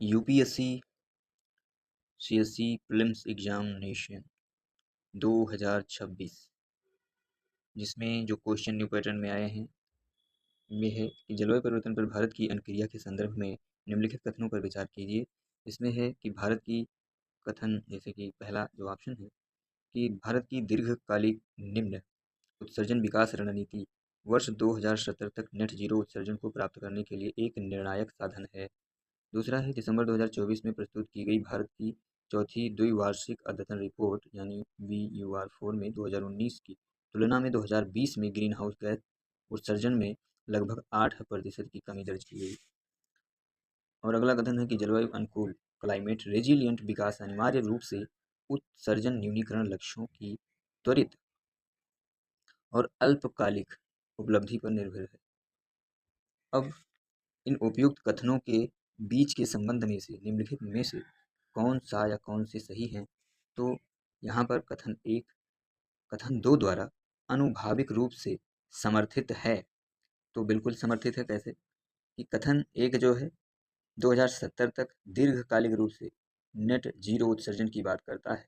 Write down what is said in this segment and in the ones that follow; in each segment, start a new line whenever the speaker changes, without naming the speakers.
UPSC CSC prelims examination 2026 जिसमें जो question new pattern में आए हैं ये है कि जलवायु परिवर्तन पर भारत की अनुक्रिया के संदर्भ में निम्नलिखित कथनों पर विचार कीजिए। इसमें है कि भारत की कथन, जैसे कि पहला जो ऑप्शन है कि भारत की दीर्घकालिक निम्न उत्सर्जन विकास रणनीति वर्ष 2070 तक नेट जीरो उत्सर्जन को प्राप्त करने के लिए एक निर्णायक साधन है। दूसरा है दिसंबर 2024 में प्रस्तुत की गई भारत की चौथी द्विवार्षिक अद्यतन रिपोर्ट यानी VUR4 में 2019 की तुलना में 2020 में ग्रीन हाउस गैस उत्सर्जन में लगभग 8% की कमी दर्ज की गई। और अगला कथन है कि जलवायु अनुकूल क्लाइमेट रेजिलियंट विकास अनिवार्य रूप से उत्सर्जन न्यूनीकरण लक्ष्यों की त्वरित और अल्पकालिक उपलब्धि पर निर्भर है। अब इन उपयुक्त कथनों के बीच के संबंध में से निम्नलिखित में से कौन सा या कौन से सही हैं? तो यहाँ पर कथन 1 कथन 2 द्वारा अनुभाविक रूप से समर्थित है। तो बिल्कुल समर्थित है। कैसे कि कथन 1 जो है 2070 तक दीर्घकालिक रूप से नेट जीरो उत्सर्जन की बात करता है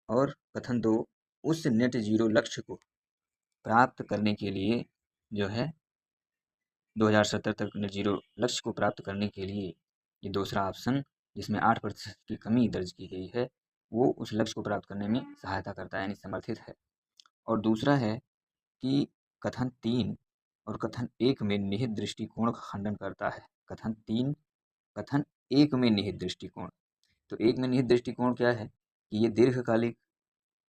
और कथन 2 उस नेट जीरो लक्ष्य को प्राप्त करने के लिए जो है 2070 तक नेट जीरो लक्ष्य को प्राप्त करने के लिए ये दूसरा ऑप्शन जिसमें 8% की कमी दर्ज की गई है वो उस लक्ष्य को प्राप्त करने में सहायता करता है, यानी समर्थित है। और दूसरा है कि कथन 3 और कथन 1 में निहित दृष्टिकोण का खंडन करता है। कथन 3 कथन 1 में निहित दृष्टिकोण, तो 1 में निहित दृष्टिकोण क्या है कि ये दीर्घकालिक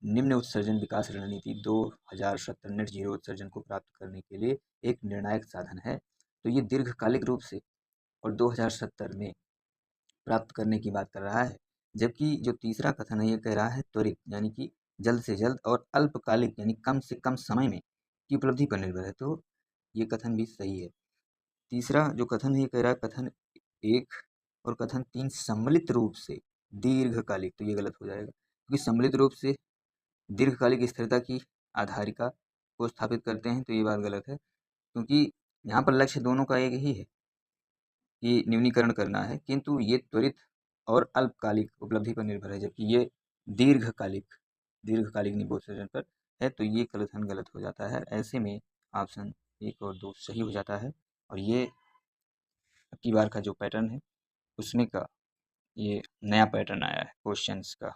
निम्न उत्सर्जन विकास रणनीति 2070 नेट जीरो उत्सर्जन को प्राप्त करने के लिए एक निर्णायक साधन है। तो ये दीर्घकालिक रूप से और 2070 में प्राप्त करने की बात कर रहा है, जबकि जो तीसरा कथन है ये कह रहा है त्वरित, यानी कि जल्द से जल्द और अल्पकालिक यानी कम से कम समय में की उपलब्धि पर निर्भर है। तो ये कथन भी सही है। तीसरा जो कथन है ये कह रहा है कथन 1 और कथन 3 सम्मिलित रूप से दीर्घकालिक, तो ये गलत हो जाएगा क्योंकि सम्मिलित रूप से दीर्घकालिक स्थिरता की आधारिका को स्थापित करते हैं, तो ये बात गलत है क्योंकि यहाँ पर लक्ष्य दोनों का एक ही है कि न्यूनीकरण करना है, किंतु ये त्वरित और अल्पकालिक उपलब्धि पर निर्भर है, जबकि ये दीर्घकालिक दीर्घकालिक निबोत्सर्जन पर है। तो ये कथन गलत हो जाता है। ऐसे में ऑप्शन 1 और 2 सही हो जाता है। और ये अब की बार का जो पैटर्न है उसमें का ये नया पैटर्न आया है क्वेश्चंस का।